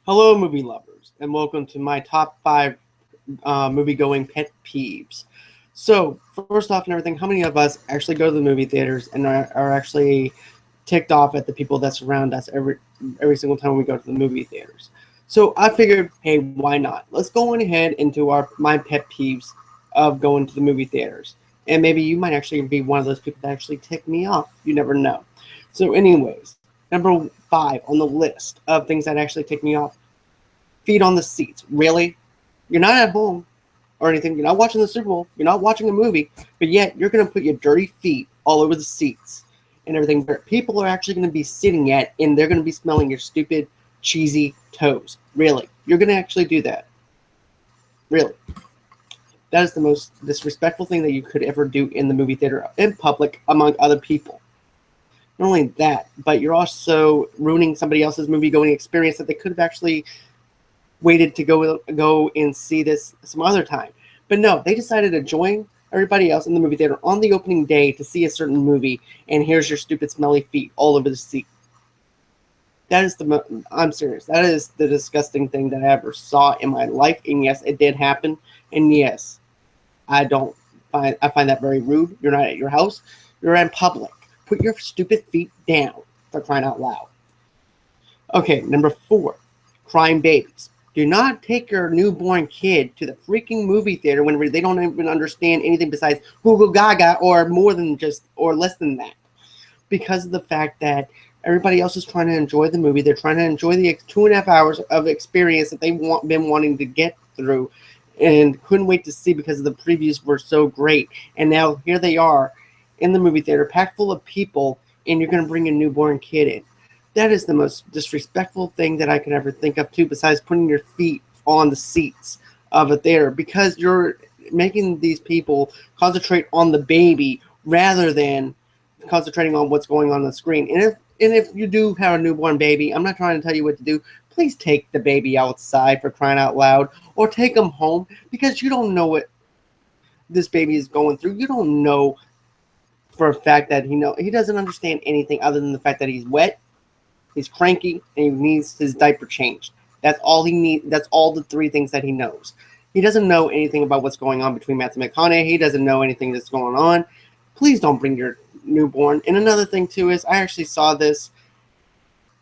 Hello, movie lovers, and welcome to my top five movie-going pet peeves. So, first off, and everything, how many of us actually go to the movie theaters and are actually ticked off at the people that surround us every single time we go to the movie theaters? So, I figured, hey, why not? Let's go on ahead into our my pet peeves of going to the movie theaters, and maybe you might actually be one of those people that actually tick me off. You never know. So, anyways, number five on the list of things that actually tick me off: feet on the seats. Really? You're not at home or anything. You're not watching the Super Bowl. You're not watching a movie, but yet you're going to put your dirty feet all over the seats and everything where people are actually going to be sitting at, and they're going to be smelling your stupid, cheesy toes. Really? You're going to actually do that? Really? That is the most disrespectful thing that you could ever do in the movie theater in public among other people. Not only that, but you're also ruining somebody else's movie going experience that they could have actually waited to go and see this some other time. But no, they decided to join everybody else in the movie theater on the opening day to see a certain movie, and here's your stupid smelly feet all over the seat. That is I'm serious. That is the disgusting thing that I ever saw in my life. And yes, it did happen. And yes, don't I find that very rude. You're not at your house. You're in public. Put your stupid feet down, for crying out loud. Okay, number four, crying babies. Do not take your newborn kid to the freaking movie theater when they don't even understand anything besides Google Gaga or more than just or less than that. Because of the fact that everybody else is trying to enjoy the movie. They're trying to enjoy the 2.5 hours of experience that they've been wanting to get through and couldn't wait to see because the previews were so great. And now here they are in the movie theater, packed full of people, and you're going to bring a newborn kid in. That is the most disrespectful thing that I could ever think of, too, besides putting your feet on the seats of a theater, because you're making these people concentrate on the baby rather than concentrating on what's going on the screen. And if you do have a newborn baby, I'm not trying to tell you what to do. Please take the baby outside, for crying out loud, or take him home, because you don't know what this baby is going through. You don't know for a fact that he doesn't understand anything other than the fact that he's wet, he's cranky, and he needs his diaper changed. That's all he needs. That's all the three things that he knows. He doesn't know anything about what's going on between Matthew McConaughey. He doesn't know anything that's going on. Please don't bring your newborn. And another thing too is I actually saw this.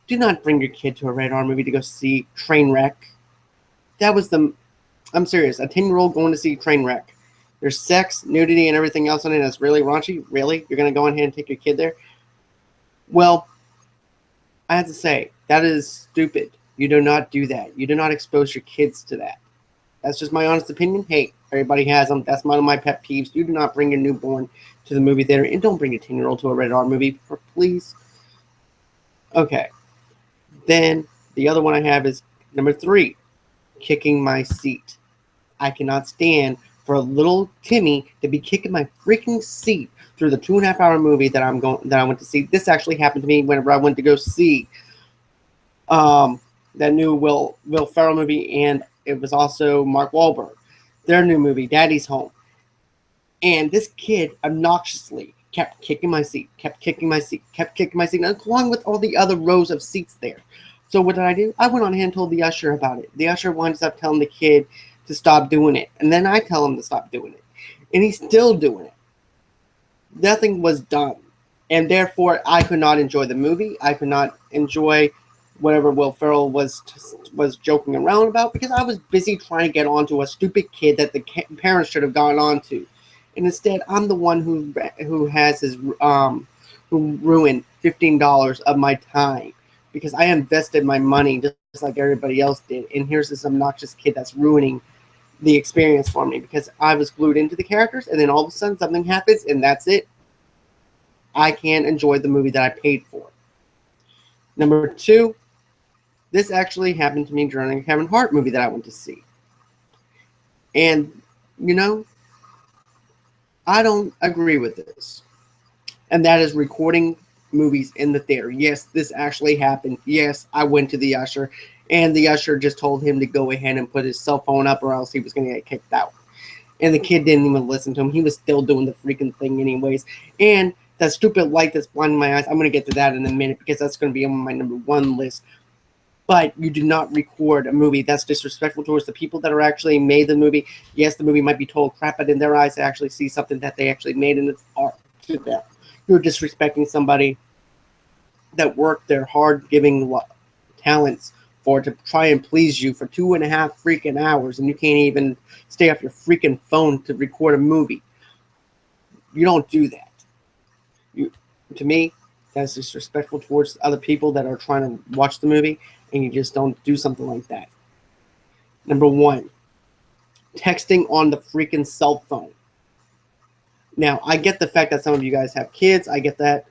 Do not bring your kid to a rated R movie to go see Trainwreck. That was the. I'm serious. A 10-year-old going to see Trainwreck. There's sex, nudity, and everything else in it that's really raunchy. Really? You're going to go ahead and take your kid there? Well, I have to say, that is stupid. You do not do that. You do not expose your kids to that. That's just my honest opinion. Hey, everybody has them. That's one of my pet peeves. You do not bring your newborn to the movie theater, and don't bring a 10-year-old to a rated R movie, please. Okay. Then the other one I have is number three, kicking my seat. I cannot stand for a little Timmy to be kicking my freaking seat through the 2.5 hour movie that I went to see. This actually happened to me whenever I went to go see that new Will Ferrell movie, and it was also Mark Wahlberg, their new movie, Daddy's Home. And this kid obnoxiously kept kicking my seat, along with all the other rows of seats there. So what did I do? I went on ahead and told the usher about it. The usher winds up telling the kid to stop doing it, and then I tell him to stop doing it, and he's still doing it. Nothing was done, and therefore I could not enjoy the movie. I could not enjoy whatever Will Ferrell was joking around about, because I was busy trying to get onto a stupid kid that the parents should have gone on to, and instead I'm the one who has his who ruined $15 of my time, because I invested my money just like everybody else did, and here's this obnoxious kid that's ruining the experience for me because I was glued into the characters, and then all of a sudden something happens, and that's it. I can't enjoy the movie that I paid for. Number two, this actually happened to me during a Kevin Hart movie that I went to see. And, you know, I don't agree with this. And that is recording movies in the theater. Yes, this actually happened. Yes, I went to the usher, and the usher just told him to go ahead and put his cell phone up, or else he was going to get kicked out. And the kid didn't even listen to him. He was still doing the freaking thing anyways. And that stupid light that's blinding my eyes, I'm going to get to that in a minute, because that's going to be on my number one list. but you do not record a movie. That's disrespectful towards the people that are actually made the movie. Yes, the movie might be total crap, but in their eyes, they actually see something that they actually made, and it's art to them. You're disrespecting somebody that worked their hard giving talents for to try and please you for 2.5 freaking hours, and you can't even stay off your freaking phone to record a movie. You don't do that. To me, that's disrespectful towards other people that are trying to watch the movie, and you just don't do something like that. Number one, texting on the freaking cell phone. Now, I get the fact that some of you guys have kids. I get that.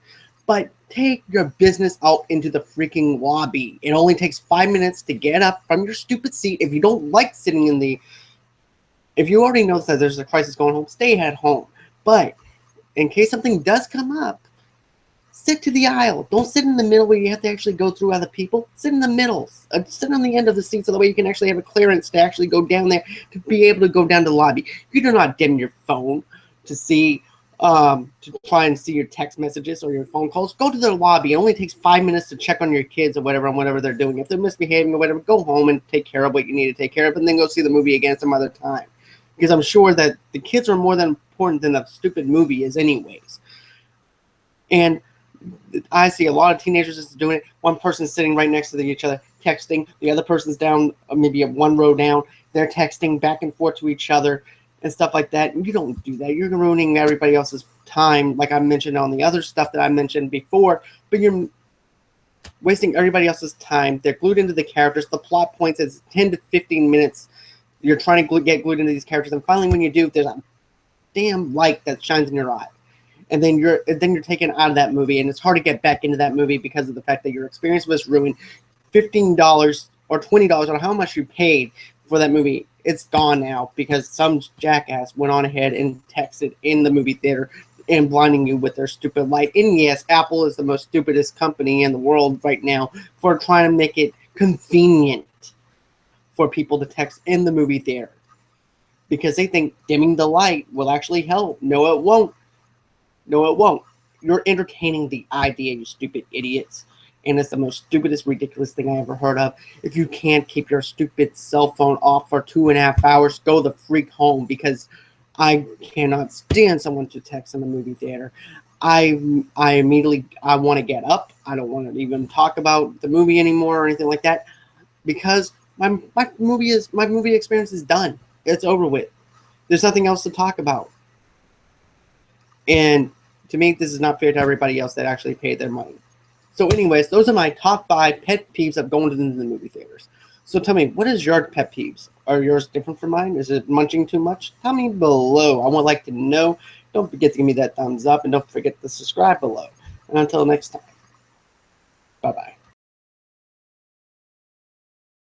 But take your business out into the freaking lobby. It only takes 5 minutes to get up from your stupid seat. If you don't like sitting in the... If you already know that there's a crisis going home, stay at home. But in case something does come up, sit to the aisle. Don't sit in the middle where you have to actually go through other people. Sit in the middle. Sit on the end of the seat so that way you can actually have a clearance to actually go down there to be able to go down to the lobby. You do not dim your phone to see, to try and see your text messages or your phone calls. Go to the lobby. It only takes 5 minutes to check on your kids or whatever on whatever they're doing. If they're misbehaving or whatever, go home and take care of what you need to take care of, and then go see the movie again some other time. Because I'm sure that the kids are more than important than the stupid movie is anyways. And I see a lot of teenagers just doing it. One person's sitting right next to each other, texting. The other person's down, maybe one row down. They're texting back and forth to each other and stuff like that. And you don't do that. You're ruining everybody else's time, like I mentioned on the other stuff that I mentioned before. But you're wasting everybody else's time. They're glued into the characters. The plot points is 10 to 15 minutes. You're trying to get glued into these characters. And finally, when you do, there's a damn light that shines in your eye. And then you're taken out of that movie, and it's hard to get back into that movie because of the fact that your experience was ruined. $15 or $20 on how much you paid for that movie, it's gone now because some jackass went on ahead and texted in the movie theater and blinding you with their stupid light. And yes, Apple is the most stupidest company in the world right now for trying to make it convenient for people to text in the movie theater because they think dimming the light will actually help. No, it won't. No, it won't. You're entertaining the idea, you stupid idiots. And it's the most stupidest, ridiculous thing I ever heard of. If you can't keep your stupid cell phone off for 2.5 hours, go the freak home, because I cannot stand someone to text in the movie theater. I immediately want to get up. I don't want to even talk about the movie anymore or anything like that, because my movie experience is done. It's over with. There's nothing else to talk about. And to me, this is not fair to everybody else that actually paid their money. So anyways, those are my top 5 pet peeves of going into the movie theaters. So tell me, what is your pet peeves? Are yours different from mine? Is it munching too much? Tell me below. I would like to know. Don't forget to give me that thumbs up, and don't forget to subscribe below. And until next time, bye-bye.